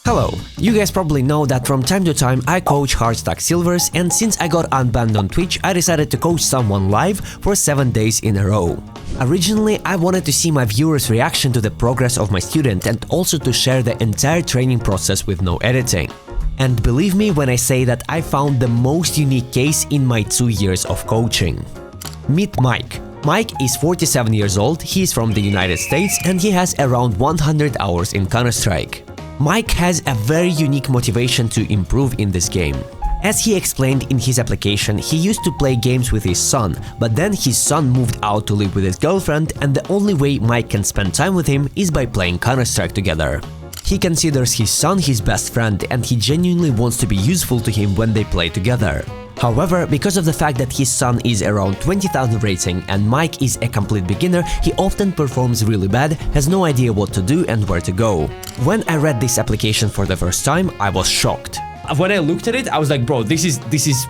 Hello, you guys probably know that from time to time I coach Hardstack Silvers, and since I got unbanned on Twitch, I decided to coach someone live for 7 days in a row. Originally, I wanted to see my viewers' reaction to the progress of my student and also to share the entire training process with no editing. And believe me when I say that I found the most unique case in my 2 years of coaching. Meet Mike. Mike is 47 years old, he is from the United States and he has around 100 hours in Counter-Strike. Mike has a very unique motivation to improve in this game. As he explained in his application, he used to play games with his son, but then his son moved out to live with his girlfriend and the only way Mike can spend time with him is by playing Counter-Strike together. He considers his son his best friend and he genuinely wants to be useful to him when they play together. However, because of the fact that his son is around 20,000 rating and Mike is a complete beginner, he often performs really bad, has no idea what to do and where to go. When I read this application for the first time, I was shocked. When I looked at it, I was like, bro, this is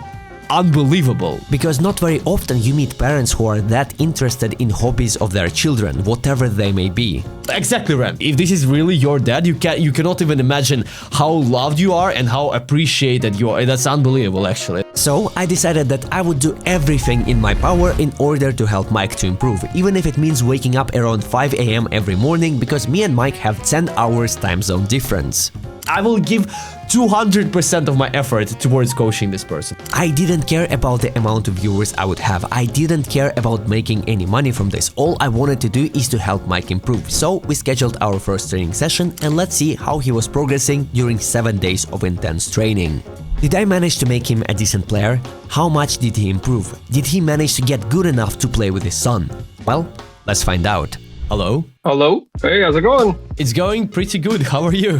unbelievable. Because not very often you meet parents who are that interested in hobbies of their children, whatever they may be. Exactly, Ram. If this is really your dad, you cannot even imagine how loved you are and how appreciated you are. That's unbelievable, actually. So I decided that I would do everything in my power in order to help Mike to improve, even if it means waking up around 5 AM every morning, because me and Mike have 10 hours time zone difference. I will give 200% of my effort towards coaching this person. I didn't care about the amount of viewers I would have. I didn't care about making any money from this. All I wanted to do is to help Mike improve. So we scheduled our first training session and let's see how he was progressing during 7 days of intense training. Did I manage to make him a decent player? How much did he improve? Did he manage to get good enough to play with his son? Well, let's find out. Hello? Hello. Hey, how's it going? It's going pretty good. How are you?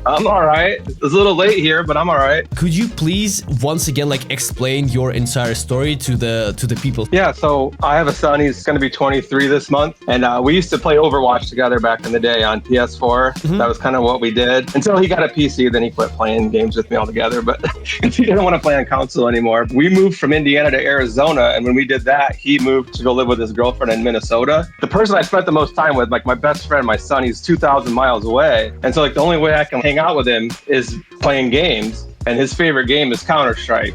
I'm all right. It's a little late here, but I'm all right. Could you please once again explain your entire story to the people? Yeah, so I have a son. He's going to be 23 this month, and we used to play Overwatch together back in the day on PS4. That was kind of what we did until he got a PC. Then he quit playing games with me altogether. But he didn't want to play on console anymore. We moved from Indiana to Arizona, and when we did that, he moved to go live with his girlfriend in Minnesota. The person I spent the most time with, my best friend, my son, he's 2,000 miles away, and so the only way I can hang out with him is playing games, and his favorite game is Counter-Strike.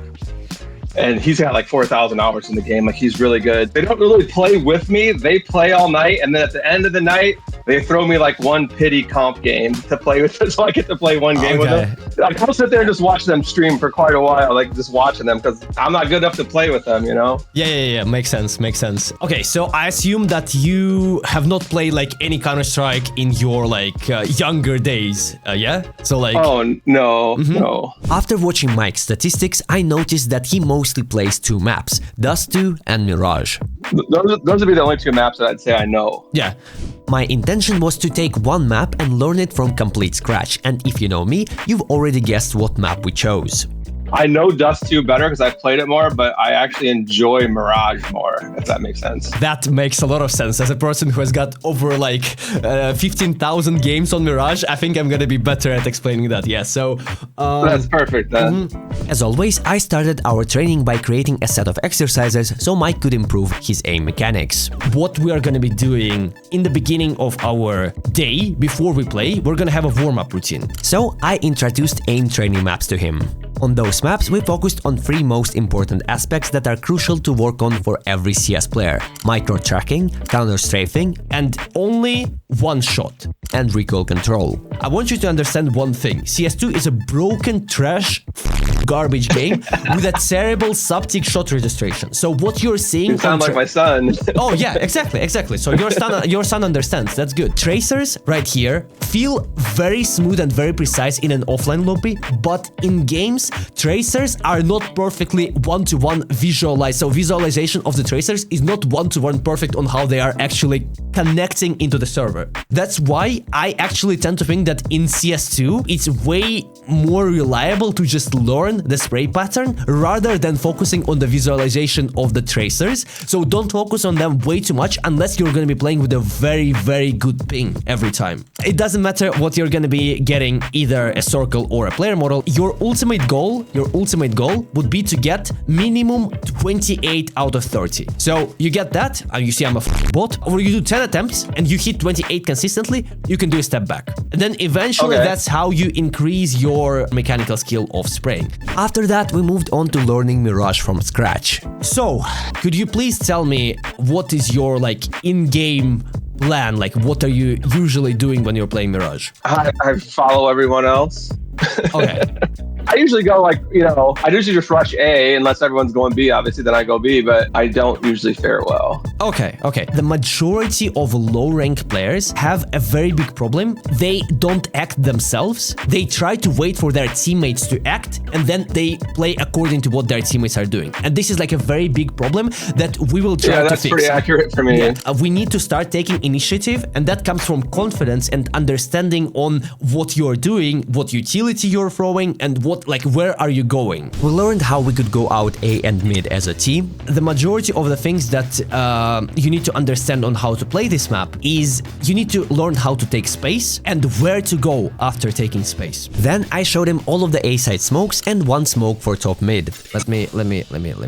And he's got 4,000 hours in the game. He's really good. They don't really play with me. They play all night, and then at the end of the night, they throw me one pity comp game to play with, so I get to play one game with them. I'll sit there and just watch them stream for quite a while, just watching them, because I'm not good enough to play with them, you know? Yeah. Makes sense. Okay, so I assume that you have not played any Counter-Strike in your younger days, yeah? So Oh, no, no. After watching Mike's statistics, I noticed that he mostly plays 2 maps, Dust 2 and Mirage. Those would be the only 2 maps that I'd say I know. Yeah. My intention was to take one map and learn it from complete scratch, and if you know me, you've already guessed what map we chose. I know Dust 2 better because I've played it more, but I actually enjoy Mirage more, if that makes sense. That makes a lot of sense. As a person who has got over 15,000 games on Mirage, I think I'm gonna be better at explaining that, yeah, so... That's perfect then. As always, I started our training by creating a set of exercises so Mike could improve his aim mechanics. What we are gonna be doing in the beginning of our day, before we play, we're gonna have a warm-up routine. So I introduced aim training maps to him. On those maps, we focused on 3 most important aspects that are crucial to work on for every CS player: micro-tracking, counter-strafing, and only one shot, and recoil control. I want you to understand one thing. CS2 is a broken trash garbage game with a terrible sub-tick shot registration. So what you're seeing... You sound like my son. Oh yeah, exactly. So your son understands. That's good. Tracers right here feel very smooth and very precise in an offline lobby, but in games, tracers are not perfectly one-to-one visualized. So visualization of the tracers is not one-to-one perfect on how they are actually connecting into the server. That's why I actually tend to think that in CS2, it's way more reliable to just learn learn the spray pattern rather than focusing on the visualization of the tracers. So don't focus on them way too much unless you're going to be playing with a very, very good ping every time. It doesn't matter what you're going to be getting, either a circle or a player model. Your ultimate goal would be to get minimum 28 out of 30. So you get that, and you see I'm a bot, or you do 10 attempts and you hit 28 consistently, you can do a step back. And then eventually that's how you increase your mechanical skill of spraying. After that, we moved on to learning Mirage from scratch. So, could you please tell me what is your like in-game plan? Like, what are you usually doing when you're playing Mirage? I follow everyone else. Okay. I usually go like, I usually just rush A unless everyone's going B, obviously, then I go B, but I don't usually fare well. Okay. The majority of low-rank players have a very big problem. They don't act themselves. They try to wait for their teammates to act, and then they play according to what their teammates are doing. And this is like a very big problem that we will try to fix. Yeah, that's pretty accurate for me. Yeah, we need to start taking initiative, and that comes from confidence and understanding on what you're doing, what utility you're throwing, and where are you going. We learned how we could go out A and mid as a team. The majority of the things that you need to understand on how to play this map is you need to learn how to take space and where to go after taking space. Then I showed him all of the A side smokes and one smoke for top mid. Let me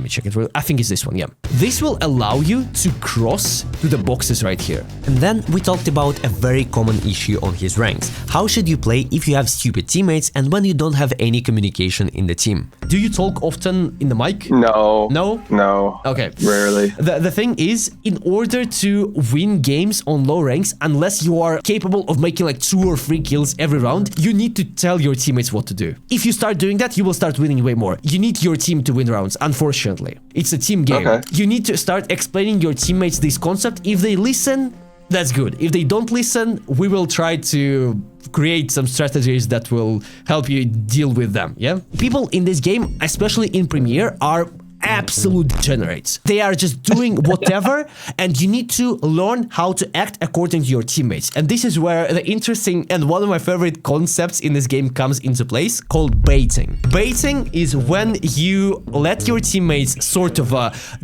check it. I think it's this one, yeah. This will allow you to cross to the boxes right here. And then we talked about a very common issue on his ranks. How should you play if you have stupid teammates and when you don't have any communication in the team? Do you talk often in the mic? No. No? Okay. Rarely. The thing is, in order to win games on low ranks, unless you are capable of making like 2 or 3 kills every round, you need to tell your teammates what to do. If you start doing that, you will start winning way more. You need your team to win rounds, unfortunately. It's a team game. Okay. You need to start explaining your teammates this concept. If they listen, that's good. If they don't listen, we will try to create some strategies that will help you deal with them, yeah? People in this game, especially in Premiere, are absolute degenerates. They are just doing whatever, and you need to learn how to act according to your teammates. And this is where the interesting and one of my favorite concepts in this game comes into place, called baiting. Baiting is when you let your teammates sort of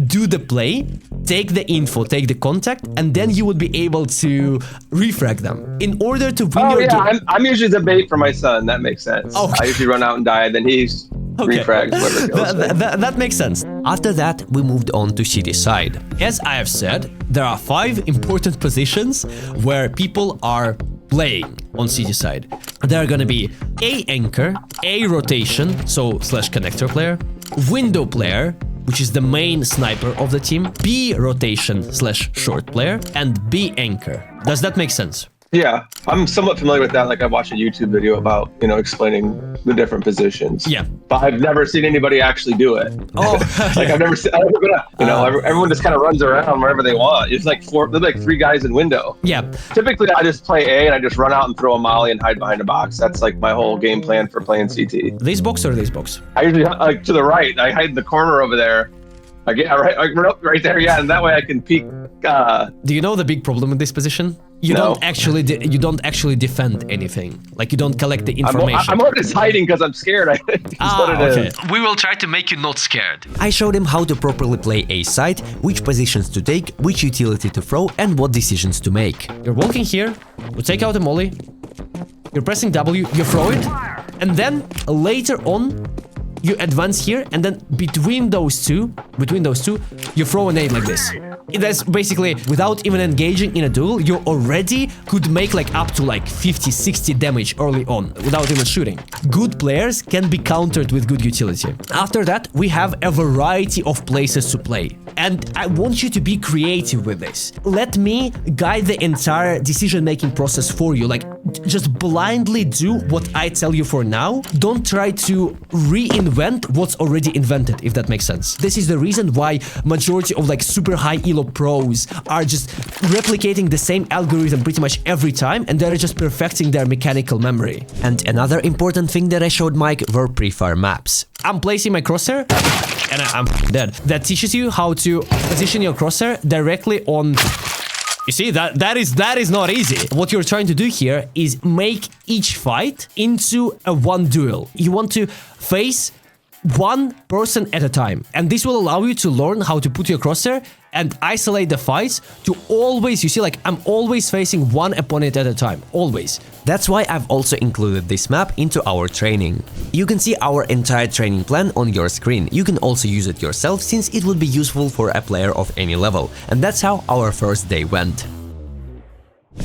do the play, take the info, take the contact, and then you would be able to refrag them. In order to win your game... I'm usually the bait for my son. That makes sense. Okay. I usually run out and die, then he's refrags whoever goes. That makes sense. After that, we moved on to city side. As I have said, there are 5 important positions where people are playing on city side. There are gonna be A anchor, A rotation, so / connector player, window player, which is the main sniper of the team, B rotation / short player, and B anchor. Does that make sense? Yeah, I'm somewhat familiar with that. Like I watched a YouTube video about, explaining the different positions. Yeah. But I've never seen anybody actually do it. Oh, like I've never seen, everyone just kind of runs around wherever they want. It's like there's like 3 guys in window. Yeah. Typically I just play A and I just run out and throw a molly and hide behind a box. That's like my whole game plan for playing CT. This box or this box? I usually like to the right. I hide in the corner over there. I get right there, yeah, and that way I can peek. Do you know the big problem with this position? You don't actually defend anything. Like you don't collect the information. I'm more just hiding because I'm scared. Okay. We will try to make you not scared. I showed him how to properly play A side, which positions to take, which utility to throw, and what decisions to make. You're walking here, you take out a molly, you're pressing W, you throw it, and then later on you advance here, and then between those two, you throw a nade like this. That's basically, without even engaging in a duel, you already could make like up to like 50-60 damage early on, without even shooting. Good players can be countered with good utility. After that, we have a variety of places to play. And I want you to be creative with this. Let me guide the entire decision-making process for you. Like, just blindly do what I tell you for now. Don't try to reinvent what's already invented, if that makes sense. This is the reason why majority of like super high elo pros are just replicating the same algorithm pretty much every time, and they're just perfecting their mechanical memory. And another important thing that I showed Mike were pre-fire maps. I'm placing my crosshair, and I'm dead. That teaches you how to position your crosshair directly on... You see, that is not easy. What you're trying to do here is make each fight into a one duel. You want to face one person at a time. And this will allow you to learn how to put your crosshair and isolate the fights to always, you see, like I'm always facing one opponent at a time, always. That's why I've also included this map into our training. You can see our entire training plan on your screen. You can also use it yourself since it would be useful for a player of any level. And that's how our first day went.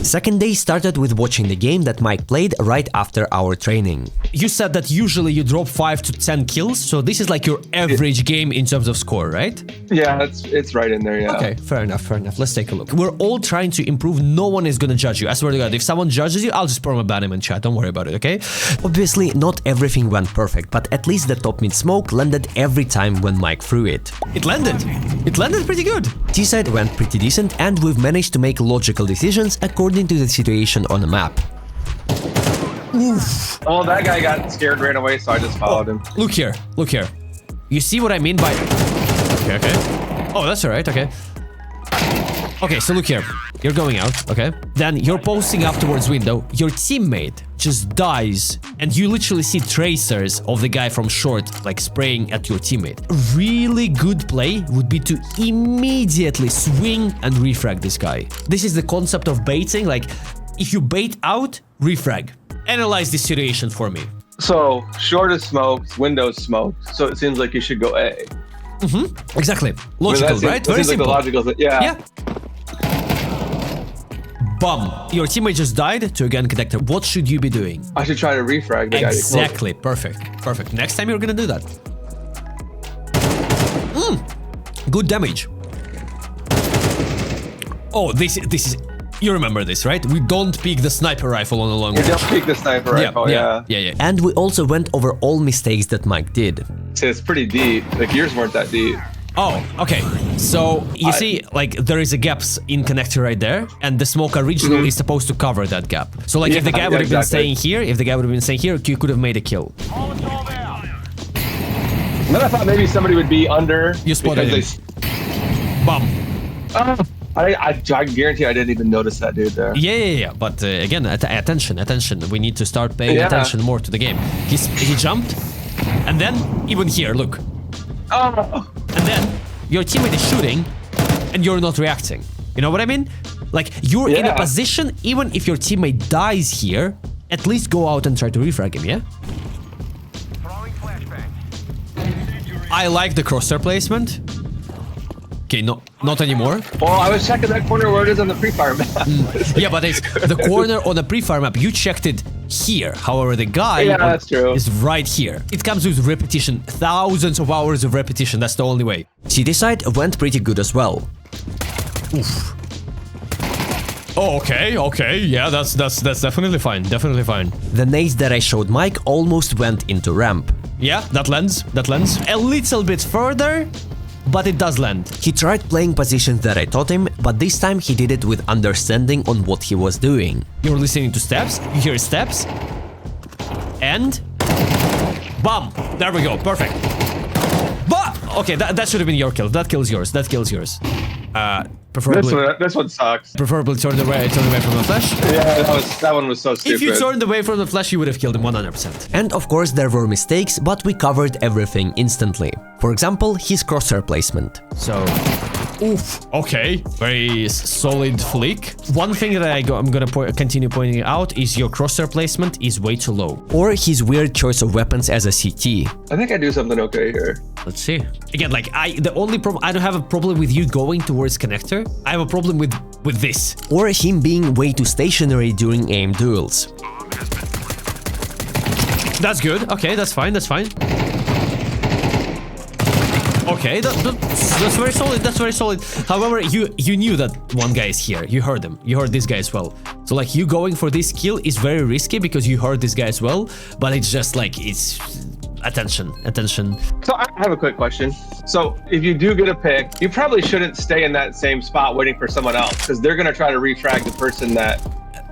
Second day started with watching the game that Mike played right after our training. You said that usually you drop 5 to 10 kills, so this is like your average game in terms of score, right? Yeah, it's right in there, yeah. Okay, fair enough, fair enough. Let's take a look. We're all trying to improve. No one is gonna judge you. I swear to God, if someone judges you, I'll just perma-ban him in chat. Don't worry about it, okay? Obviously, not everything went perfect, but at least the top mid smoke landed every time when Mike threw it. It landed! It landed pretty good! T-side went pretty decent, and we've managed to make logical decisions according to the situation on the map. Oof. Well, that guy got scared, ran away, so I just followed him. Look here, look here. You see what I mean by... Okay, okay. Oh, that's alright, okay. Okay, so look here. You're going out, okay? Then you're posting up towards window. Your teammate just dies, and you literally see tracers of the guy from short, like spraying at your teammate. A really good play would be to immediately swing and refrag this guy. This is the concept of baiting. Like, if you bait out, refrag. Analyze this situation for me. So, short is smoked, window is smoked, so it seems like you should go A. Mm-hmm. Exactly. Logical, right? Very simple. Like the logical, yeah. Bum. Your teammate just died to a gun connector. What should you be doing? I should try to refrag the guy. Exactly. Perfect. Perfect. Next time you're gonna do that. Good damage. Oh, this is... You remember this, right? We don't pick the sniper rifle on a long range. We don't pick the sniper rifle, yeah. And we also went over all mistakes that Mike did. So it's pretty deep. Like, yours weren't that deep. Oh, okay. So, you see, like, there is a gaps in connector right there, and the smoke original is supposed to cover that gap. So, like, if the guy would have been staying here, you could have made a kill. And then I thought maybe somebody would be under. You spotted him. Bum. I guarantee I didn't even notice that dude there. Yeah. But again, attention. We need to start paying attention more to the game. He jumped, and then even here, look. Oh. And then your teammate is shooting, and you're not reacting. You know what I mean? Like, you're in a position, even if your teammate dies here, at least go out and try to refrag him, yeah? I like the crosshair placement. Okay, not anymore. Well, I was checking that corner where it is on the pre-fire map. Yeah, but it's the corner on the pre-fire map. You checked it here. However, the guy that's true. is right here. It comes with repetition, thousands of hours of repetition. That's the only way. CD side went pretty good as well. Oof. Oh, okay. Yeah, that's definitely fine. Definitely fine. The nades that I showed Mike almost went into ramp. Yeah, that lands. A little bit further, but it does land. He tried playing positions that I taught him, but this time he did it with understanding on what he was doing. You're listening to steps, you hear steps, and... Bam! There we go, perfect. Okay, that should have been your kill. That kills yours. Preferably... This one sucks. Preferably turn away from the flash. Yeah, that one was so stupid. If you turned away from the flash, you would have killed him 100%. And of course, there were mistakes, but we covered everything instantly. For example, his crosshair placement. So... Oof. Okay, very solid flick. One thing that I'm gonna continue pointing out is your crosshair placement is way too low. Or his weird choice of weapons as a CT. I think I do something okay here. Let's see. Again, like, the only problem, I don't have a problem with you going towards connector. I have a problem with this. Or him being way too stationary during aim duels. That's good. Okay, that's fine. Okay, that's very solid. That's very solid. However, you knew that one guy is here. You heard him. You heard this guy as well. So like, you going for this kill is very risky because you heard this guy as well. But it's just like, it's attention. So I have a quick question. So if you do get a pick, you probably shouldn't stay in that same spot waiting for someone else, because they're gonna try to refrag the person that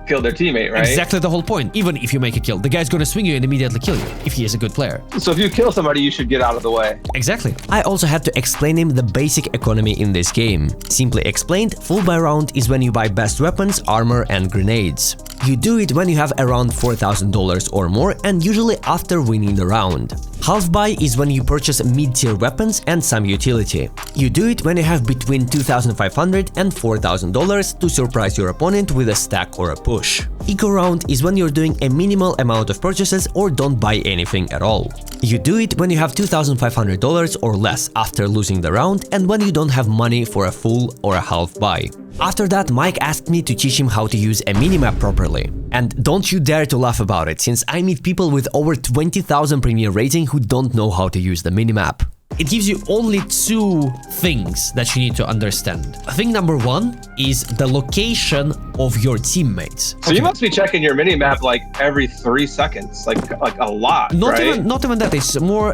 killed their teammate, right? Exactly the whole point. Even if you make a kill, the guy's gonna swing you and immediately kill you if he is a good player. So if you kill somebody, you should get out of the way. Exactly. I also had to explain him the basic economy in this game. Simply explained, full buy round is when you buy best weapons, armor and grenades. You do it when you have around $4,000 or more, and usually after winning the round. Half buy is when you purchase mid-tier weapons and some utility. You do it when you have between $2,500 and $4,000 to surprise your opponent with a stack or a push. Eco round is when you're doing a minimal amount of purchases or don't buy anything at all. You do it when you have $2,500 or less after losing the round and when you don't have money for a full or a half buy. After that, Mike asked me to teach him how to use a minimap properly. And don't you dare to laugh about it, since I meet people with over 20,000 premier rating who don't know how to use the minimap. It gives you only two things that you need to understand. Thing number one is the location of your teammates. So you must be checking your minimap like every 3 seconds, like a lot, Not right? even that.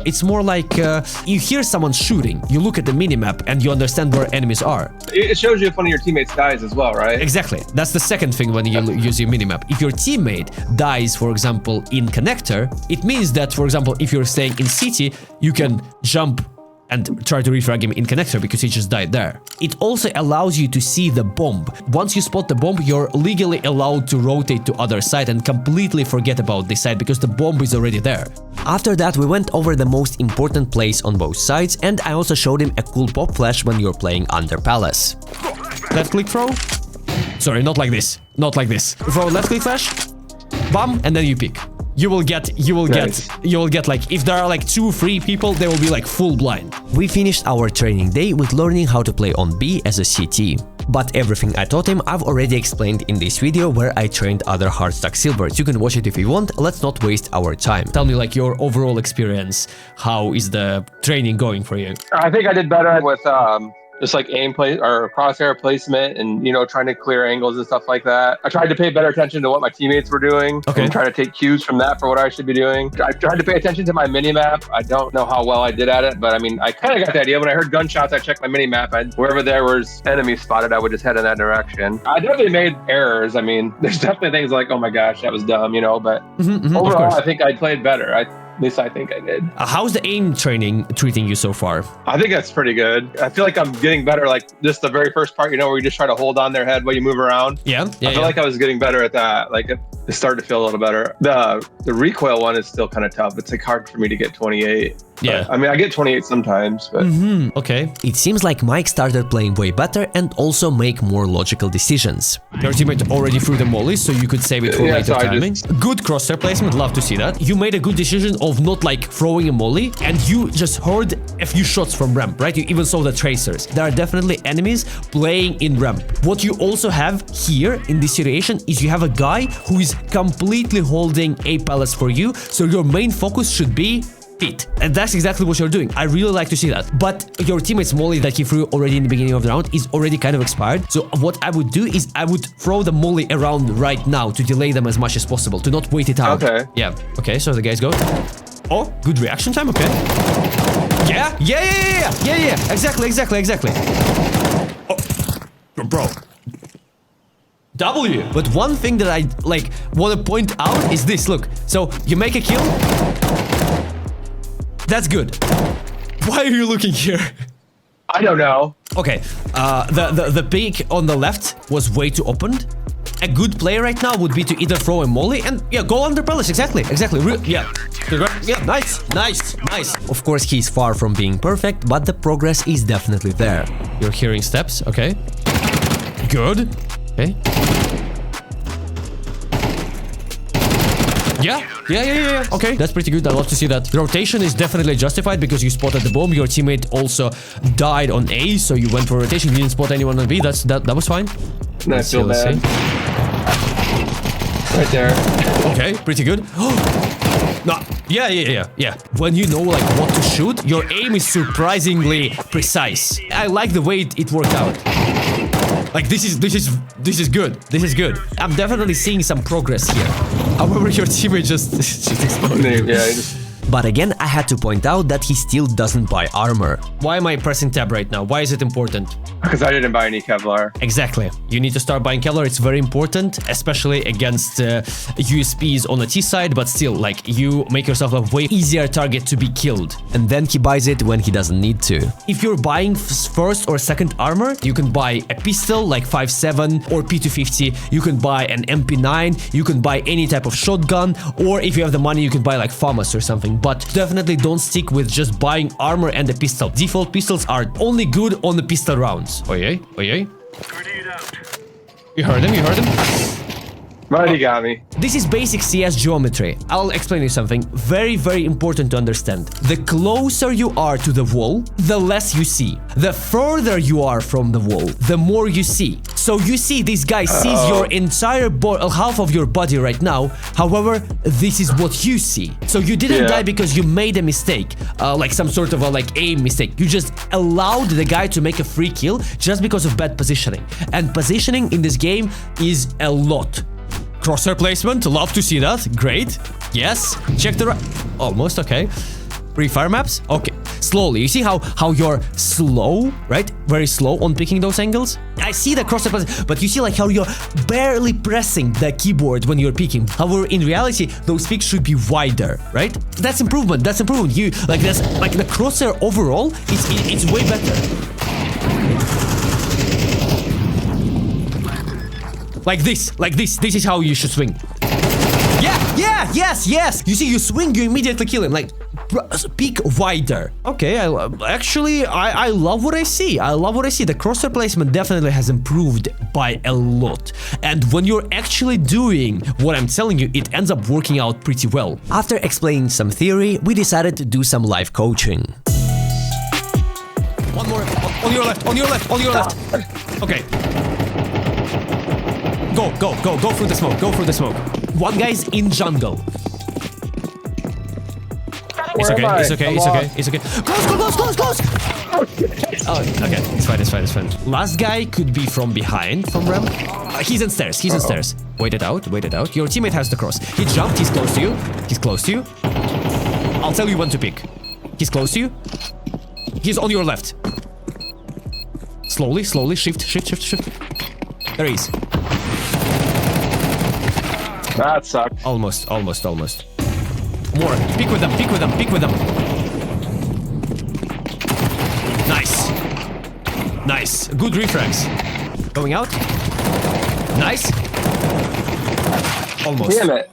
It's more like you hear someone shooting, you look at the minimap and you understand where enemies are. It shows you if one of your teammates dies as well, right? Exactly. That's the second thing when you use your minimap. If your teammate dies, for example, in connector, it means that, for example, if you're staying in city, you can jump and try to refrag him in connector because he just died there. It also allows you to see the bomb. Once you spot the bomb, you're legally allowed to rotate to other side and completely forget about this side because the bomb is already there. After that, we went over the most important place on both sides, and I also showed him a cool pop flash when you're playing under palace. Left click throw. Sorry, not like this. Not like this. Throw left click flash. Bam, and then you pick. You will get like, if there are like 2-3 people, they will be like full blind. We finished our training day with learning how to play on B as a CT. But everything I taught him, I've already explained in this video where I trained other Heartstack Silvers. You can watch it if you want, let's not waste our time. Tell me like your overall experience, how is the training going for you? I think I did better with just like aim play or crosshair placement and, you know, trying to clear angles and stuff like that. I tried to pay better attention to what my teammates were doing and try to take cues from that for what I should be doing. I tried to pay attention to my mini-map. I don't know how well I did at it, but I mean, I kind of got the idea. When I heard gunshots, I checked my mini-map, and wherever there was enemies spotted, I would just head in that direction. I definitely made errors. I mean, there's definitely things like, oh my gosh, that was dumb, you know, but overall, I think I played better. At least I think I did. How's the aim training treating you so far? I think that's pretty good. I feel like I'm getting better, like just the very first part, you know, where you just try to hold on their head while you move around. I feel like I was getting better at that. Like it started to feel a little better. The recoil one is still kind of tough. It's like hard for me to get 28. Yeah. I mean, I get 28 sometimes, but... Okay. It seems like Mike started playing way better and also make more logical decisions. Your teammate already threw the molly, so you could save it for later timing. Good crosshair placement, love to see that. You made a good decision of not like throwing a molly, and you just heard a few shots from ramp, right? You even saw the tracers. There are definitely enemies playing in ramp. What you also have here in this situation is you have a guy who is completely holding A palace for you, so your main focus should be fit. And that's exactly what you're doing. I really like to see that. But your teammate's molly that he threw already in the beginning of the round is already kind of expired. So what I would do is I would throw the molly around right now to delay them as much as possible, to not wait it out. Okay. Yeah. Okay, so the guys go. Oh, good reaction time. Okay. Yeah. Exactly. Oh, bro. W. But one thing that I like want to point out is this. Look. So you make a kill. That's good. Why are you looking here? I don't know. Okay, the peak on the left was way too opened. A good play right now would be to either throw a molly and go under palace. Exactly. Nice. Of course, he's far from being perfect, but the progress is definitely there. You're hearing steps. Okay. Good. Okay. Yeah. Okay, that's pretty good. I love to see that. The rotation is definitely justified because you spotted the bomb. Your teammate also died on A, so you went for rotation. You didn't spot anyone on B. That was fine. I feel bad. Right there. Okay, pretty good. No. Yeah. When you know like what to shoot, your aim is surprisingly precise. I like the way it worked out. Like this is good. This is good. I'm definitely seeing some progress here. However, your teammate just exploded. Yeah. But again, I had to point out that he still doesn't buy armor. Why am I pressing tab right now? Why is it important? Because I didn't buy any Kevlar. Exactly. You need to start buying Kevlar. It's very important, especially against USPs on the T side, but still, like, you make yourself a way easier target to be killed. And then he buys it when he doesn't need to. If you're buying first or second armor, you can buy a pistol like 5.7 or P250. You can buy an MP9. You can buy any type of shotgun, or if you have the money, you can buy like FAMAS or something. But definitely don't stick with just buying armor and a pistol. Default pistols are only good on the pistol rounds. Oye, oye. You heard him, you heard him? Right, he got me. This is basic CS geometry. I'll explain you something very, very important to understand. The closer you are to the wall, the less you see. The further you are from the wall, the more you see. So you see this guy sees your entire half of your body right now. However, this is what you see. So you didn't die because you made a mistake, like some sort of a aim mistake. You just allowed the guy to make a free kill just because of bad positioning. And positioning in this game is a lot. Crosshair placement, love to see that. Great. Yes. Check the right. Almost, okay. Pre-fire maps? Okay. Slowly. You see how you're slow, right? Very slow on picking those angles? I see the crosshair placement, but you see how you're barely pressing the keyboard when you're peeking. However, in reality, those peaks should be wider, right? That's improvement. That's improvement. You that's the crosshair overall, it's way better. Like this. This is how you should swing. Yeah, yes. You see, you swing, you immediately kill him. Like, peek wider. Okay, I love what I see. I love what I see. The crosshair placement definitely has improved by a lot. And when you're actually doing what I'm telling you, it ends up working out pretty well. After explaining some theory, we decided to do some live coaching. One more. On your left. Okay. Go through the smoke. One guy's in jungle. It's okay. Close. Oh, okay. It's fine. Last guy could be from behind, from ramp. He's in stairs. Wait it out. Your teammate has the cross. He jumped. He's close to you. I'll tell you when to pick. He's close to you. He's on your left. Slowly. Shift. There he is. That sucked. Almost. More. Pick with them. Nice. Good refrags. Going out. Nice. Almost. Damn it.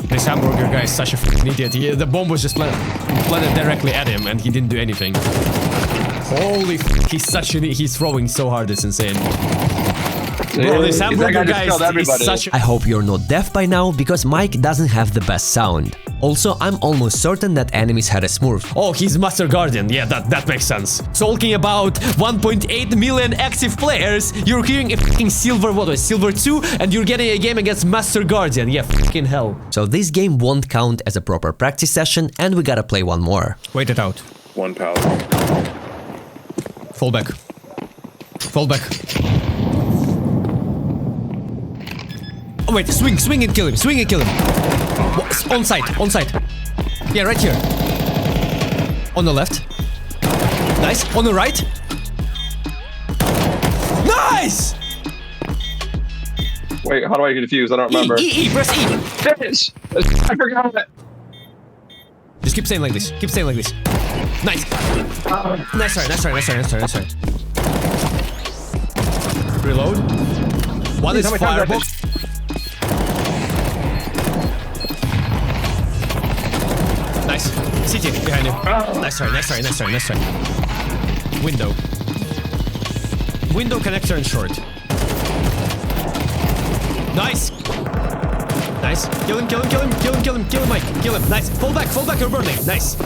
This hamburger guy is such a f***ing idiot. The bomb was just planted directly at him and he didn't do anything. Holy f***, he's throwing so hard, it's insane. Bro, this hamburger guy is such. I hope you're not deaf by now, because Mike doesn't have the best sound. Also, I'm almost certain that enemies had a smurf. Oh, he's Master Guardian. Yeah, that makes sense. Talking about 1.8 million active players, you're hearing a f***ing silver 2, and you're getting a game against Master Guardian. Yeah, f***ing hell. So this game won't count as a proper practice session, and we gotta play one more. Wait it out. One pallet. Fall back. Oh wait, swing and kill him. On site. Yeah, right here. On the left. Nice. On the right. Nice! Wait, how do I get defused? I don't remember. Press E. Finish! I forgot it. Just keep saying like this. Nice. Nice try. Reload. One is firebox. Nice. CT behind you. Nice try. Window connector and short. Nice. Kill him, Mike. Kill him. Nice. Fall back, you're burning. Nice.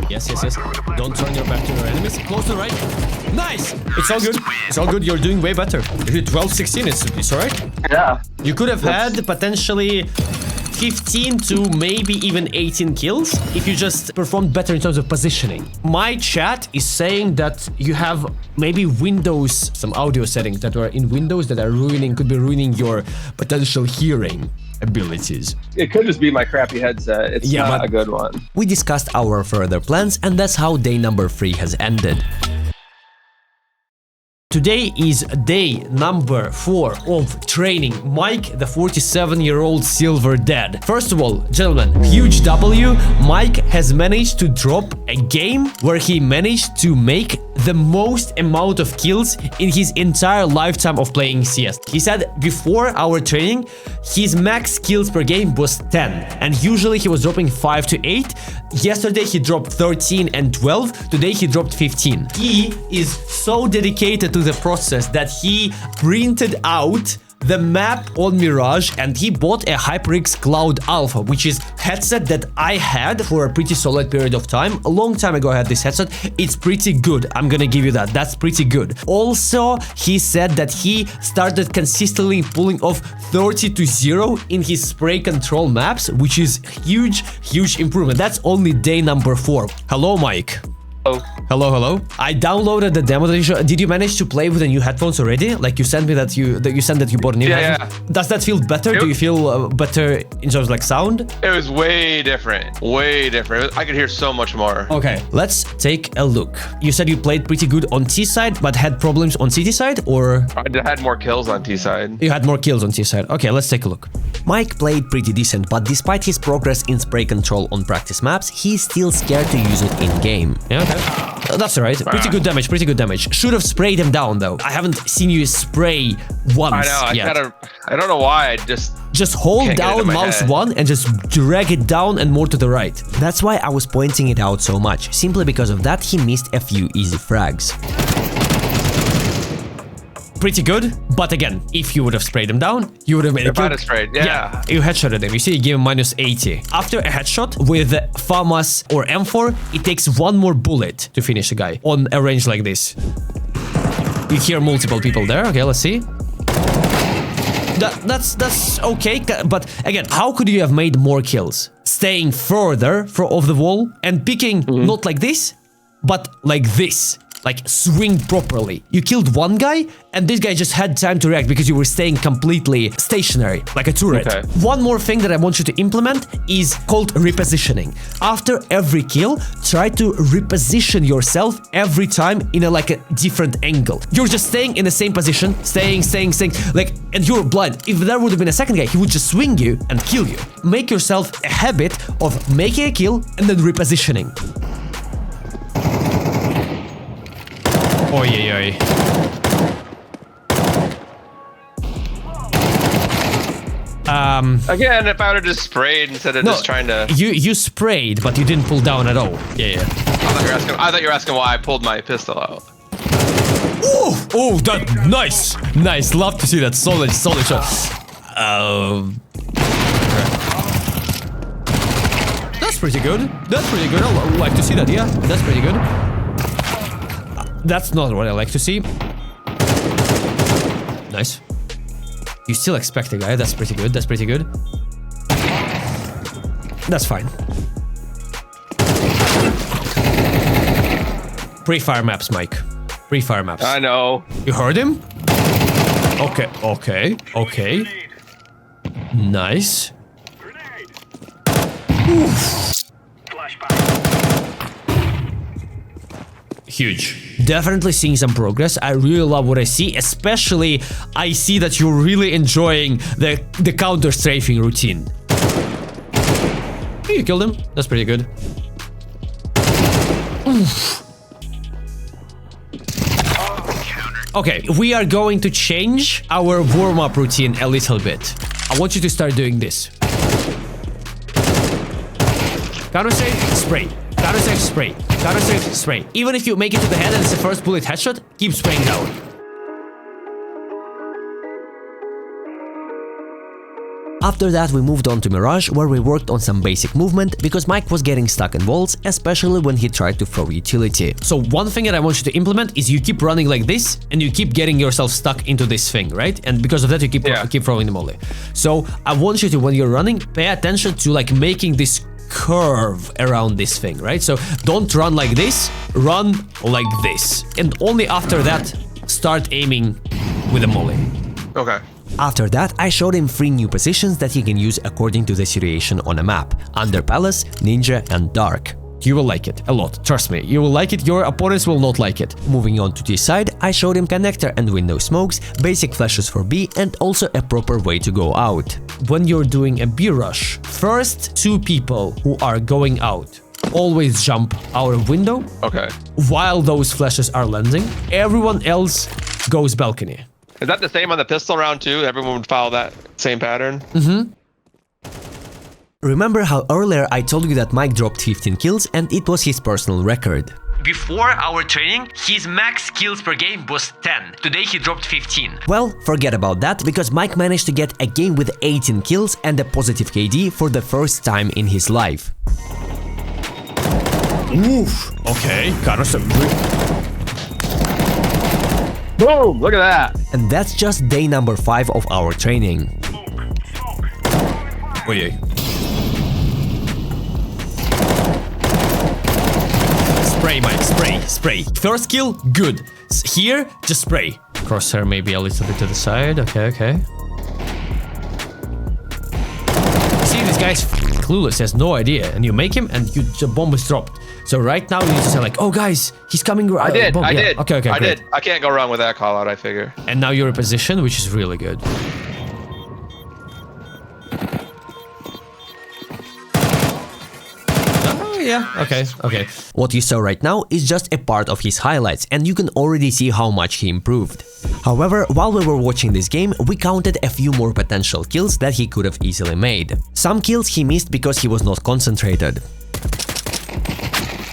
Yes. Don't turn your back to your enemies. Close to the right. Nice. It's all good. You're doing way better. You hit 12-16. It's alright. Yeah. You could have had potentially 15 to maybe even 18 kills if you just performed better in terms of positioning. My chat is saying that you have maybe some audio settings that are in Windows that are could be ruining your potential hearing. abilities. It could just be my crappy headset. It's not a good one. We discussed our further plans, and that's how day number 3 has ended. Today is day number 4 of training Mike, the 47-year-old Silver Dead. First of all, gentlemen, huge W. Mike has managed to drop a game where he managed to make the most amount of kills in his entire lifetime of playing CS. He said before our training, his max kills per game was 10, and usually he was dropping 5 to 8. Yesterday he dropped 13 and 12. Today he dropped 15. He is so dedicated to the process that he printed out the map on Mirage and he bought a HaiX Cloud Alpha, which is headset that I had for a pretty solid period of time. A long time ago I had this headset. It's pretty good. I'm gonna give you that. That's pretty good. Also, he said that he started consistently pulling off 30 to 0 in his spray control maps, which is huge improvement. That's only day number 4. Hello, Mike. Hello. I downloaded the demo that you showed. Did you manage to play with the new headphones already? Like you sent me that you bought a new headphones. Yeah. Does that feel better? Do you feel better in terms of like sound? It was way different. I could hear so much more. Okay, let's take a look. You said you played pretty good on T side, but had problems on CT side, or? I had more kills on T side. You had more kills on T side. Okay, let's take a look. Mike played pretty decent, but despite his progress in spray control on practice maps, he's still scared to use it in game. Yeah, okay. That's alright. Pretty good damage. Should have sprayed him down though. I haven't seen you spray once yet. I don't know why. I just hold down mouse 1 and just drag it down and more to the right. That's why I was pointing it out so much. Simply because of that, he missed a few easy frags. Pretty good, but again, if you would have sprayed him down, you would have made a kill. Yeah. You headshotted him. You see, you gave him minus 80. After a headshot with FAMAS or M4, it takes one more bullet to finish a guy on a range like this. You hear multiple people there. Okay, let's see. That's okay, but again, how could you have made more kills? Staying further off the wall and picking not like this, but like this. Like, swing properly. You killed one guy, and this guy just had time to react because you were staying completely stationary, like a turret. Okay. One more thing that I want you to implement is called repositioning. After every kill, try to reposition yourself every time in a different angle. You're just staying in the same position, staying, like, and you're blind. If there would have been a second guy, he would just swing you and kill you. Make yourself a habit of making a kill and then repositioning. Oi. Again, if I would have just sprayed instead of just trying to... You sprayed, but you didn't pull down at all. Yeah. I thought you were asking why I pulled my pistol out. Oh, that nice. Love to see that solid shot. That's pretty good. I like to see that. Yeah, that's pretty good. That's not what I like to see. Nice. You still expect a guy. That's pretty good. That's fine. Pre-fire maps, Mike. Pre-fire maps. I know. You heard him? Okay. Nice. Oof. Huge. Definitely seeing some progress. I really love what I see, especially I see that you're really enjoying the counter strafing routine. You killed him. That's pretty good. Oof. Okay, we are going to change our warm-up routine a little bit. I want you to start doing this. Counter strafe, spray. Counter strafe, spray. Counter strafe, spray. Even if you make it to the head and it's the first bullet headshot, keep spraying down. After that, we moved on to Mirage, where we worked on some basic movement, because Mike was getting stuck in walls, especially when he tried to throw utility. So one thing that I want you to implement is you keep running like this, and you keep getting yourself stuck into this thing, right? And because of that, you keep throwing the molly. So I want you to, when you're running, pay attention to making this curve around this thing, right? So don't run like this, run like this. And only after that, start aiming with a molly. Okay. After that, I showed him 3 new positions that he can use according to the situation on a map: Under Palace, Ninja and Dark. You will like it a lot, trust me, you will like it, your opponents will not like it. Moving on to this side, I showed him connector and window smokes, basic flashes for B and also a proper way to go out. When you're doing a B rush, first 2 people who are going out always jump out of window. Okay. While those flashes are landing, everyone else goes balcony. Is that the same on the pistol round too? Everyone would follow that same pattern? Mm-hmm. Remember how earlier I told you that Mike dropped 15 kills and it was his personal record? Before our training, his max kills per game was 10. Today he dropped 15. Well, forget about that, because Mike managed to get a game with 18 kills and a positive KD for the first time in his life. Oof. Okay, got us a... Boom! Look at that! And that's just day number 5 of our training. Oh yeah. Spray, Mike, spray. First kill, good. Here, just spray. Crosshair maybe a little bit to the side. Okay. See, this guy's clueless, he has no idea. And you make him and the bomb is dropped. So right now you need to say like, oh guys, he's coming. I did. Okay, I great. did. I can't go wrong with that call out, I figure. And now you're in position, which is really good. Yeah, okay. What you saw right now is just a part of his highlights, and you can already see how much he improved. However, while we were watching this game, we counted a few more potential kills that he could have easily made. Some kills he missed because he was not concentrated.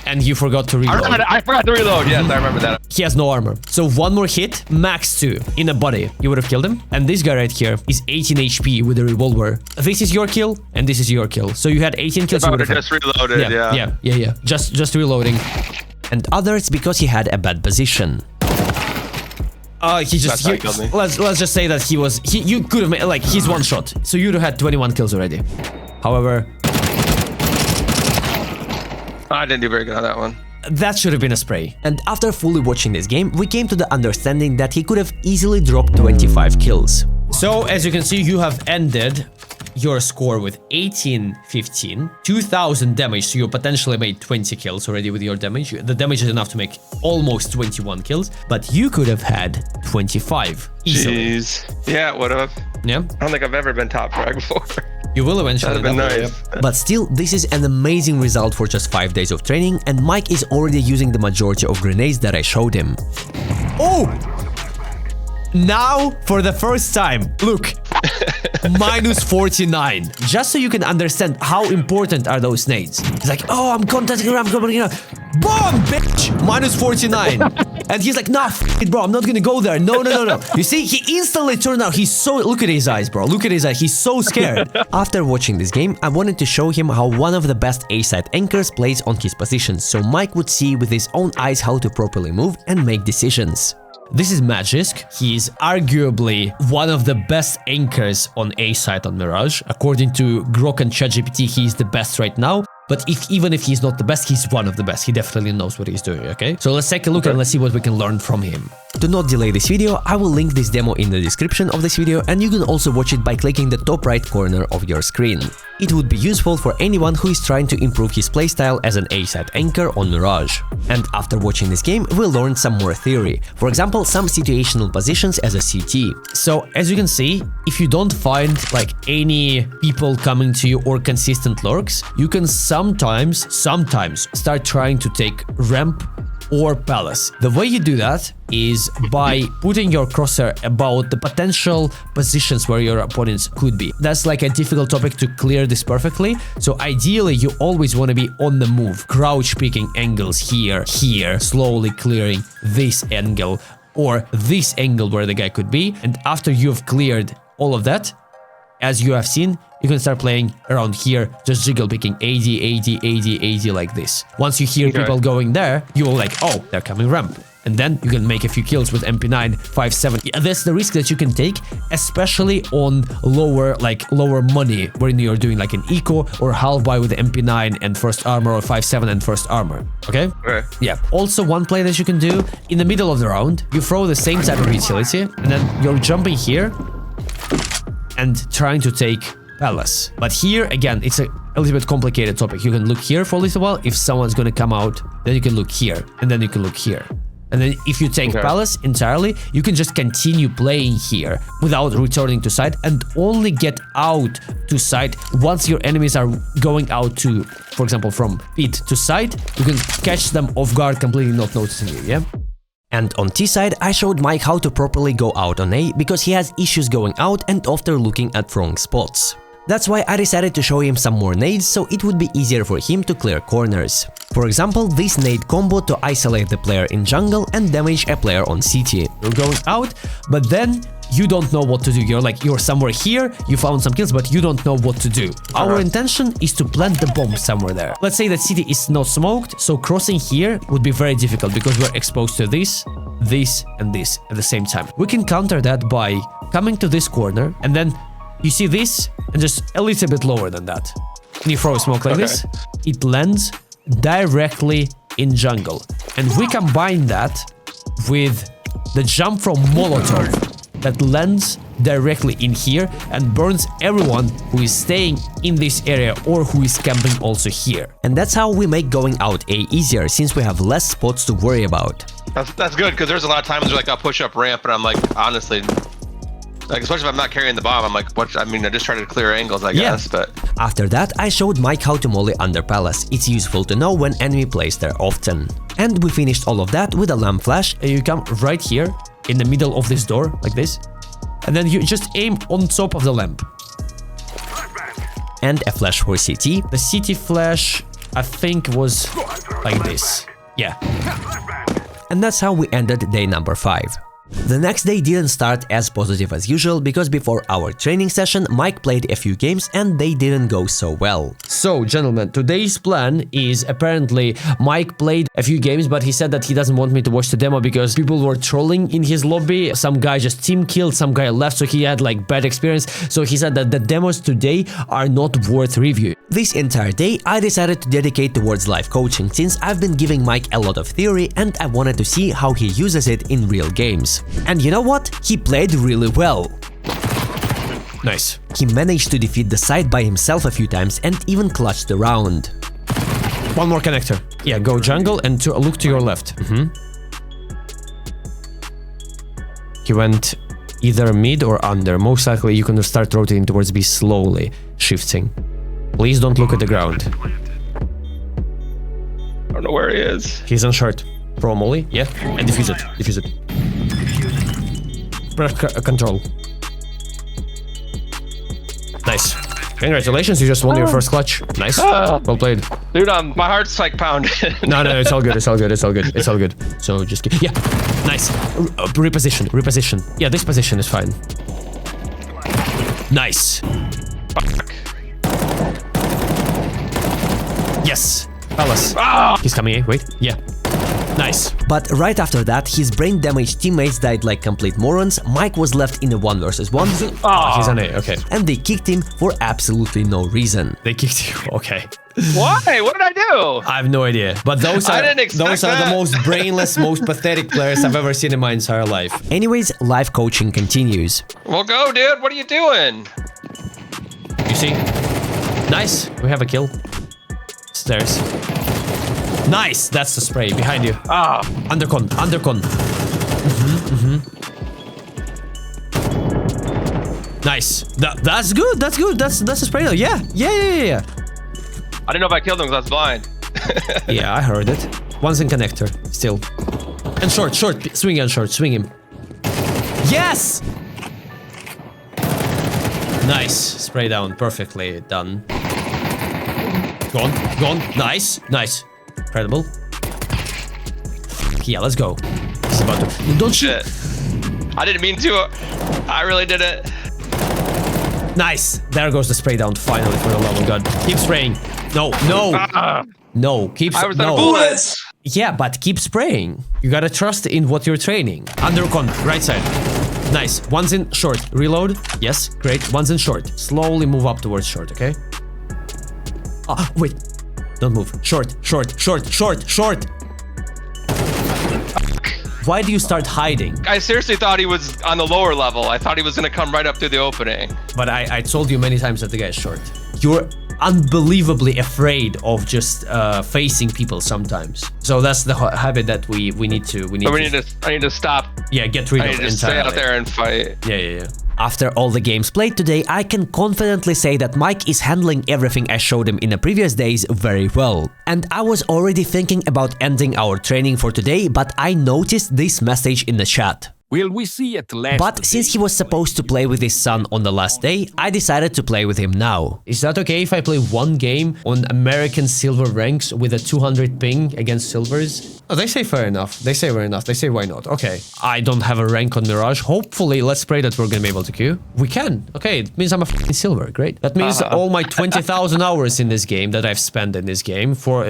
And you forgot to reload. I forgot to reload, yes, I remember that. He has no armor. So 1 more hit, max 2, in a body. You would have killed him. And this guy right here is 18 HP with a revolver. This is your kill, and this is your kill. So you had 18 kills. I would have just reloaded, yeah. Just reloading. And others because he had a bad position. Let's just say that you could have made, like, he's 1 shot. So you'd have had 21 kills already. However, I didn't do very good on that one. that should have been a spray. And after fully watching this game, we came to the understanding that he could have easily dropped 25 kills. So, as you can see, you have ended your score with 1815, 2000 damage, so you potentially made 20 kills already with your damage. The damage is enough to make almost 21 kills, but you could have had 25 easily. Jeez. Yeah, it would have. Yeah. I don't think I've ever been top frag before. You will eventually. That'd have been nice. But still, this is an amazing result for just 5 days of training, and Mike is already using the majority of grenades that I showed him. Oh! Now, for the first time, look, minus 49. Just so you can understand how important are those nades. It's like, oh, I'm contacting her, I'm coming here. Boom, bitch! Minus 49. And he's like, nah, f it, bro, I'm not gonna go there. No. You see, he instantly turned out. He's so... Look at his eyes, bro. Look at his eyes. He's so scared. After watching this game, I wanted to show him how one of the best A-side anchors plays on his positions, so Mike would see with his own eyes how to properly move and make decisions. This is Magisk. He's arguably one of the best anchors on A side on Mirage. According to Grok and ChatGPT, he's the best right now. But even if he's not the best, he's one of the best. He definitely knows what he's doing, okay? So let's take a look and let's see what we can learn from him. To not delay this video, I will link this demo in the description of this video, and you can also watch it by clicking the top right corner of your screen. It would be useful for anyone who is trying to improve his playstyle as an A-side anchor on Mirage. And after watching this game, we'll learn some more theory. For example, some situational positions as a CT. So, as you can see, if you don't find like any people coming to you or consistent lurks, you can sometimes start trying to take ramp or palace. The way you do that is by putting your crosshair about the potential positions where your opponents could be. That's like a difficult topic to clear this perfectly. So ideally, you always want to be on the move, crouch picking angles here, slowly clearing this angle or this angle where the guy could be. And after you've cleared all of that, as you have seen, you can start playing around here, just jiggle picking AD like this. Once you hear people going there, you will like, oh, they're coming ramp. And then you can make a few kills with MP9, 5.7. That's the risk that you can take, especially on lower money, when you're doing like an eco or half buy with the MP9 and first armor or 5.7 and first armor. Okay? Yeah. Also, one play that you can do, in the middle of the round, you throw the same type of utility, and then you're jumping here, and trying to take palace. But here, again, it's a little bit complicated topic. You can look here for a little while. If someone's gonna come out, then you can look here, and then you can look here. And then if you take palace entirely, you can just continue playing here without returning to side and only get out to side once your enemies are going out to, for example, from pit to side. You can catch them off guard, completely not noticing you, yeah? And on T side, I showed Mike how to properly go out on A because he has issues going out and often looking at wrong spots. That's why I decided to show him some more nades so it would be easier for him to clear corners. For example, this nade combo to isolate the player in jungle and damage a player on CT. You're going out, but then you don't know what to do. You're somewhere here, you found some kills, but you don't know what to do. Our intention is to plant the bomb somewhere there. Let's say that city is not smoked, so crossing here would be very difficult because we're exposed to this, and this at the same time. We can counter that by coming to this corner, and then you see this, and just a little bit lower than that. And you throw a smoke like this, it lands directly in jungle. And we combine that with the jump from Molotov that lands directly in here and burns everyone who is staying in this area or who is camping also here. And that's how we make going out A easier, since we have less spots to worry about. That's good, because there's a lot of times where like I'll push up ramp and I'm like, honestly, like especially if I'm not carrying the bomb, I'm like, what? I mean, I just try to clear angles, I guess, but... After that, I showed Mike how to molly under palace. It's useful to know when enemy plays there often. And we finished all of that with a lamp flash. You come right here in the middle of this door, like this, and then you just aim on top of the lamp. And a flash for CT. The CT flash, I think, was like this. Yeah. And that's how we ended day number 5. The next day didn't start as positive as usual because before our training session, Mike played a few games and they didn't go so well. So, gentlemen, today's plan is apparently Mike played a few games, but he said that he doesn't want me to watch the demo because people were trolling in his lobby. Some guy just team killed, some guy left, so he had like bad experience. So he said that the demos today are not worth review. This entire day, I decided to dedicate towards live coaching since I've been giving Mike a lot of theory and I wanted to see how he uses it in real games. And you know what? He played really well. Nice. He managed to defeat the side by himself a few times and even clutched the round. One more connector. Yeah, go jungle and look to your left. He went either mid or under. Most likely you can start rotating towards B slowly, shifting. Please don't look at the ground. I don't know where he is. He's on short. Throw a molly, yeah, and defuse it. Defuse it. Control. Nice. Congratulations, you just won your first clutch. Nice. Well played. Dude, my heart's like pounding. No, it's all good. It's all good. It's all good. It's all good. So just yeah. Nice. Reposition. Reposition. Yeah, this position is fine. Nice. Yes. Palace. He's coming in. Wait. Yeah. Nice. But right after that, his brain damaged teammates died like complete morons, Mike was left in a 1 versus 1. He's on A, okay. And they kicked him for absolutely no reason. They kicked you, okay. Why? What did I do? I have no idea. But those are that. the most brainless, most pathetic players I've ever seen in my entire life. Anyways, live coaching continues. Well, go, dude. What are you doing? You see? Nice. We have a kill. Stairs. Nice! That's the spray behind you. Undercon, undercon. Nice. That's good. That's good. That's a spray though. Yeah. Yeah. I didn't know if I killed him because I was blind. Yeah, I heard it. One's in connector still. And short. Swing and short. Swing him. Yes! Nice. Spray down. Perfectly done. Gone. Nice. Incredible. Yeah, let's go. He's about to... Don't shoot. I didn't mean to. I really did it. Nice. There goes the spray down finally, for the love of God. Keep spraying. No. No. Keep... I was out of bullets. Yeah, but keep spraying. You gotta trust in what you're training. Undercon, right side. Nice. One's in short. Reload. Yes, great. One's in short. Slowly move up towards short, okay? Wait. Don't move. Short. Why do you start hiding? I seriously thought he was on the lower level. I thought he was gonna come right up through the opening. But I told you many times that the guy is short. You're unbelievably afraid of just facing people sometimes. So that's the habit that we need to. I need to stop. Yeah, get rid of I need to stay out there and fight. Yeah. After all the games played today, I can confidently say that Mike is handling everything I showed him in the previous days very well. And I was already thinking about ending our training for today, but I noticed this message in the chat. Will we see at last? But since he was supposed to play with his son on the last day, I decided to play with him now. Is that okay if I play one game on American silver ranks with a 200 ping against silvers? Oh, they say fair enough. They say fair enough. They say why not? Okay. I don't have a rank on Mirage. Hopefully, let's pray that we're gonna be able to queue. We can. Okay, it means I'm a f***ing silver. Great. That means all my 20,000 hours in this game that I've spent in this game for...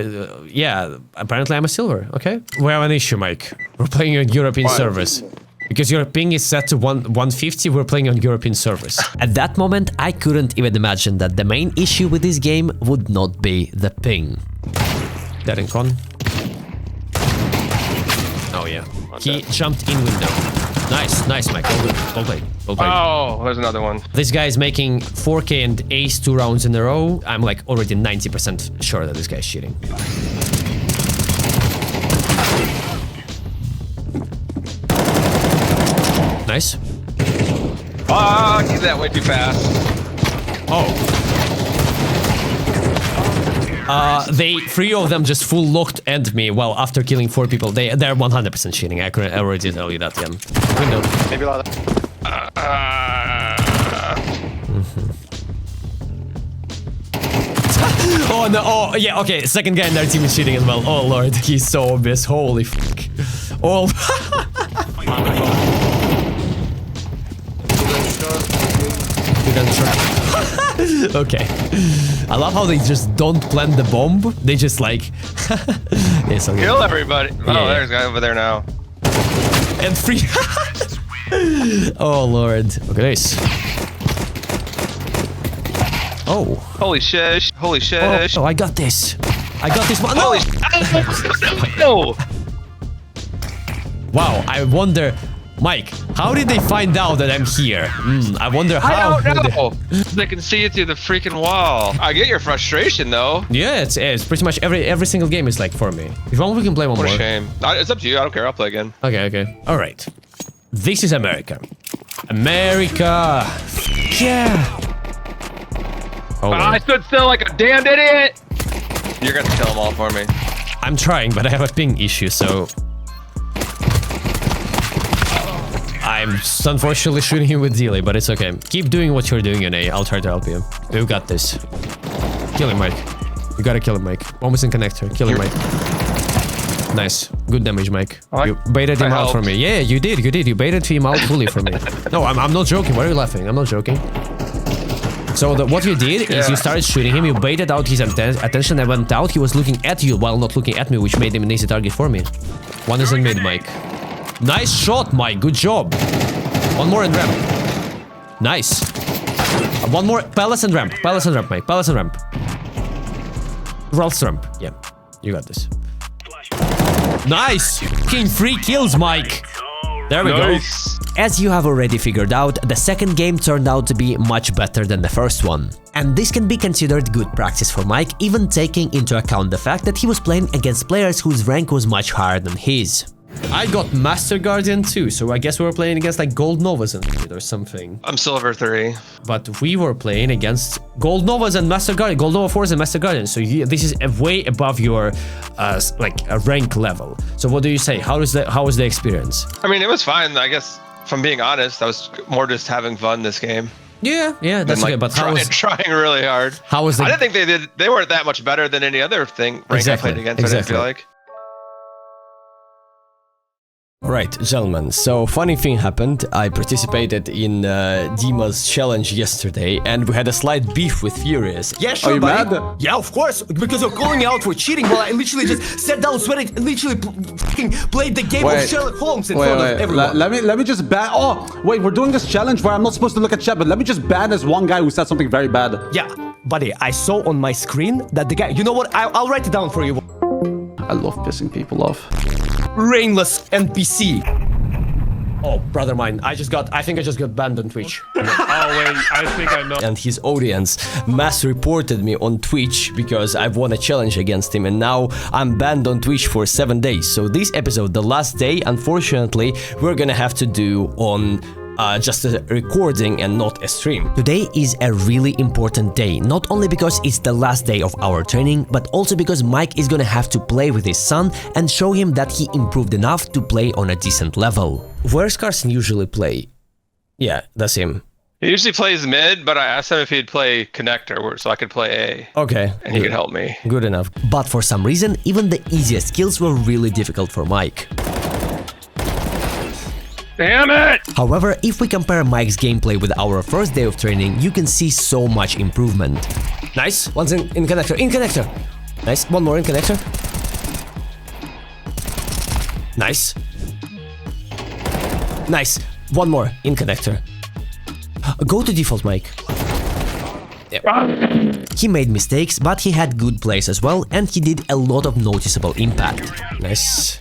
yeah, apparently I'm a silver. Okay. We have an issue, Mike. We're playing on European servers. Because your ping is set to 150, we're playing on European servers. At that moment, I couldn't even imagine that the main issue with this game would not be the ping. Dead and con. Oh yeah. He jumped in window. Nice, Mike. Well played. Oh, there's another one. This guy is making 4K and ace 2 rounds in a row. I'm like already 90% sure that this guy is cheating. Nice. Fuck, he's that way too fast. Oh. They 3 of them just full locked at me. Well, after killing 4 people, they're 100% cheating. I already tell you that, yeah. Window. Maybe a lot of... Oh no! Oh yeah. Okay. Second guy in their team is cheating as well. Oh lord, he's so obvious. Holy fuck! Oh. Okay. I love how they just don't plant the bomb. They just like yes, okay. Kill everybody. Oh, Yeah. there's a guy over there now. And 3. Oh lord. Look at this. Oh. Holy shit. Holy shit. Oh, I got this. I got this one. No. Holy shit. No. Wow. I wonder, Mike, how did they find out that I'm here? I wonder how. I don't know. They can see it through the freaking wall. I get your frustration though. Yeah, it's pretty much every single game is like for me. If you want, we can play one What more. a shame. It's up to you. I don't care. I'll play again. Okay. All right. This is America. America. Yeah. Oh, I stood still like a damned idiot. You're gonna kill them all for me. I'm trying, but I have a ping issue, so I'm unfortunately shooting him with delay, but it's okay. Keep doing what you're doing, A. I'll try to help you. We've got this. Kill him, Mike. You gotta kill him, Mike. Almost in connector. Kill him, Mike. Nice. Good damage, Mike. You baited him out for me. Yeah, you did. You baited him out fully for me. No, I'm not joking. Why are you laughing? I'm not joking. So what you did is you started shooting him, you baited out his attention and went out. He was looking at you while not looking at me, which made him an easy target for me. One is in mid, Mike. Nice shot, Mike. Good job. One more in ramp. Nice. One more. Palace and ramp. Palace and ramp, Mike. Palace and ramp. Ralph's ramp. Yeah, you got this. Nice. Fucking 3 kills, Mike. There we go. As you have already figured out, the second game turned out to be much better than the first one. And this can be considered good practice for Mike, even taking into account the fact that he was playing against players whose rank was much higher than his. I got Master Guardian too, so I guess we were playing against like Gold Novas and shit or something. I'm Silver 3. But we were playing against Gold Novas and Master Guardian, Gold Nova 4s and Master Guardian. So this is way above your like a rank level. So what do you say? How was the experience? I mean, it was fine. I guess, if I'm being honest, I was more just having fun this game. Yeah, that's okay. But trying really hard. How was the? I didn't think they weren't that much better than any other rank I played against. I didn't feel like. Right, gentlemen, so funny thing happened. I participated in Dima's challenge yesterday and we had a slight beef with Furious. Yeah, sure, buddy. Mad? Yeah, of course, because you're calling me out for cheating. Well, I literally just sat down, sweated, and literally played the game of Sherlock Holmes in front of everyone. Let me just ban. Oh, wait, we're doing this challenge where I'm not supposed to look at chat, but let me just ban this one guy who said something very bad. Yeah, buddy, I saw on my screen that the guy. You know what? I'll write it down for you. I love pissing people off. brainless NPC. Oh, brother mine, I think I just got banned on Twitch. Oh wait, I think I know. And his audience mass reported me on Twitch because I've won a challenge against him, and now I'm banned on Twitch for 7 days. So this episode, the last day, unfortunately, we're gonna have to do on just a recording and not a stream. Today is a really important day, not only because it's the last day of our training, but also because Mike is gonna have to play with his son and show him that he improved enough to play on a decent level. Where's Carson usually play? Yeah, that's him. He usually plays mid, but I asked him if he'd play connector, so I could play A. Okay. And he could help me. Good enough. But for some reason, even the easiest skills were really difficult for Mike. Damn it! However, if we compare Mike's gameplay with our first day of training, you can see so much improvement. Nice. One's in connector. In connector. Nice. One more in connector. Nice. Nice. One more in connector. Go to default, Mike. Yeah. He made mistakes, but he had good plays as well, and he did a lot of noticeable impact. Nice.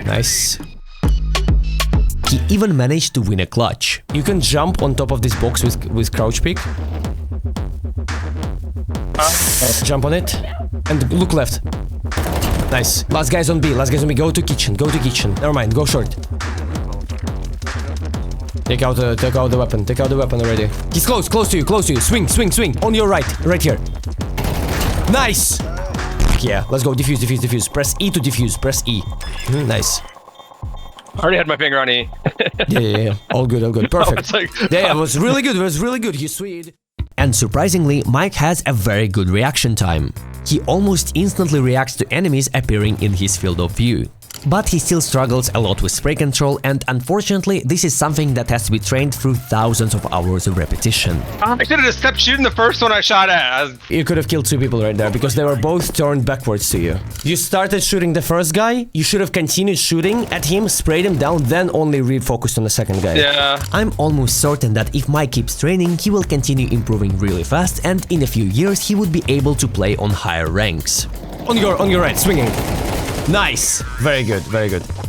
Nice. He even managed to win a clutch. You can jump on top of this box with crouch peek. Jump on it and look left. Nice. Last guy's on B. Last guy's on B. Go to kitchen. Go to kitchen. Never mind. Go short. Take out the weapon. Take out the weapon already. He's close to you. Close to you. Swing. On your right. Right here. Nice. Yeah. Let's go. Diffuse. Press E to diffuse. Press E. Nice. I already had my finger on E. Yeah. All good. Perfect. Like, yeah, it was really good. He's sweet. And surprisingly, Mike has a very good reaction time. He almost instantly reacts to enemies appearing in his field of view. But he still struggles a lot with spray control, and unfortunately this is something that has to be trained through thousands of hours of repetition. I should have just kept shooting the first one I shot at. You could have killed 2 people right there because they were both turned backwards to you. You started shooting the first guy, you should have continued shooting at him, sprayed him down, then only refocused on the second guy. Yeah. I'm almost certain that if Mike keeps training, he will continue improving really fast, and in a few years he would be able to play on higher ranks. On your right, swinging. Nice! Very good.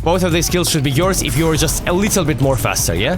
Both of these skills should be yours if you're just a little bit more faster, yeah?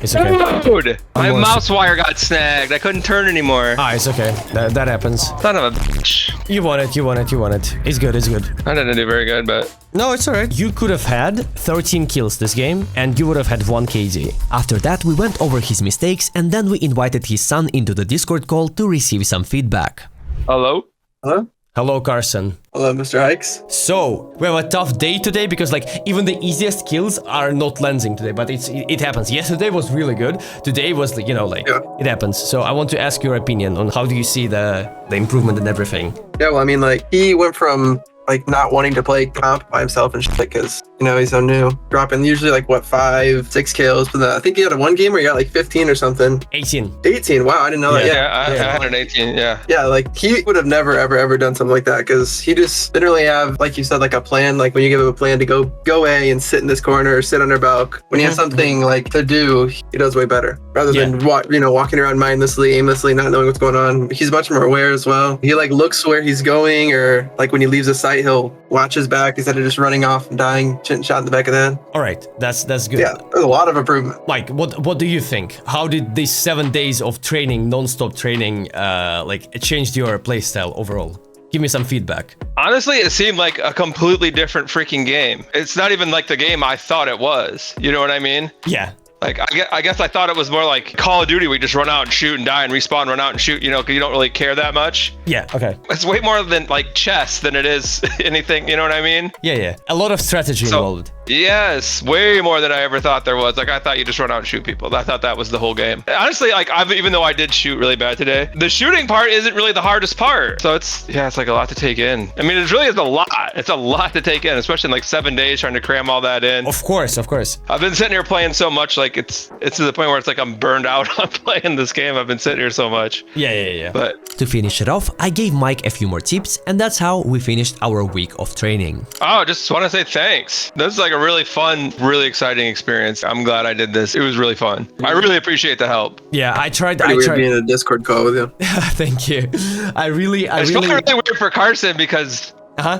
It's okay. Dude, my mouse wire got snagged. I couldn't turn anymore. Ah, it's okay. That happens. Son of a bitch. You won it. It's good. I didn't do very good, but... No, it's alright. You could have had 13 kills this game, and you would have had 1 KD. After that, we went over his mistakes, and then we invited his son into the Discord call to receive some feedback. Hello? Hello? Hello, Carson. Hello, Mr. HaiX. So, we have a tough day today because, like, even the easiest kills are not lensing today, but it happens. Yesterday was really good. Today was, you know, like, it happens. So, I want to ask your opinion on how do you see the improvement and everything. Yeah, well, I mean, like, he went from, like, not wanting to play comp by himself and shit because, you know, he's so new. Dropping usually, like, what, 5, 6 kills. But I think he had one game where he got, like, 15 or something. 18. 18, wow, I didn't know that. Yeah, I had an 18, yeah. Yeah, like, he would have never, ever done something like that because he just didn't really have, like you said, like, a plan. Like, when you give him a plan to go A and sit in this corner or sit under Balk, when he has something, like, to do, he does way better. Rather than, walking around mindlessly, aimlessly, not knowing what's going on. He's much more aware as well. He, like, looks where he's going, or, like, when he leaves a site, he'll watch his back instead of just running off and dying, shot in the back of the head. All right, that's good. Yeah, there's a lot of improvement. Mike, what do you think? How did these 7 days of training, non-stop training, like, changed your playstyle overall? Give me some feedback. Honestly, it seemed like a completely different freaking game. It's not even like the game I thought it was. You know what I mean? Yeah. Like, I guess I thought it was more like Call of Duty. We just run out and shoot and die and respawn, run out and shoot, you know, because you don't really care that much. Yeah, okay. It's way more than like chess than it is anything, you know what I mean? Yeah. A lot of strategy involved. Yes, way more than I ever thought there was. Like, I thought you just run out and shoot people. I thought that was the whole game. Honestly, like, even though I did shoot really bad today, the shooting part isn't really the hardest part. So it's like a lot to take in. I mean, it really is a lot. It's a lot to take in, especially in like 7 days trying to cram all that in. Of course. I've been sitting here playing so much, like it's to the point where it's like I'm burned out on playing this game. I've been sitting here so much. Yeah. But to finish it off, I gave Mike a few more tips, and that's how we finished our week of training. just want to say thanks. This is like a a really fun, really exciting experience. I'm glad I did this. It was really fun. I really appreciate the help. Yeah, I tried. Pretty weird being in a Discord call with you. Thank you. It's probably really weird for Carson because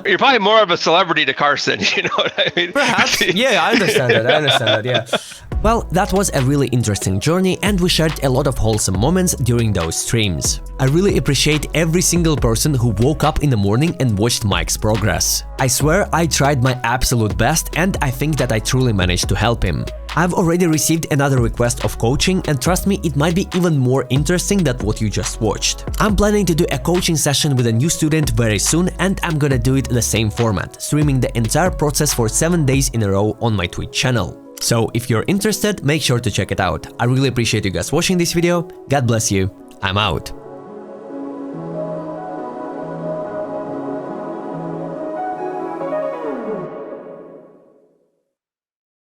you're probably more of a celebrity to Carson. You know what I mean? Perhaps. Yeah, I understand that. Yeah. Well, that was a really interesting journey and we shared a lot of wholesome moments during those streams. I really appreciate every single person who woke up in the morning and watched Mike's progress. I swear I tried my absolute best and I think that I truly managed to help him. I've already received another request of coaching and trust me, it might be even more interesting than what you just watched. I'm planning to do a coaching session with a new student very soon and I'm gonna do it in the same format, streaming the entire process for 7 days in a row on my Twitch channel. So if you're interested, make sure to check it out. I really appreciate you guys watching this video. God bless you. I'm out.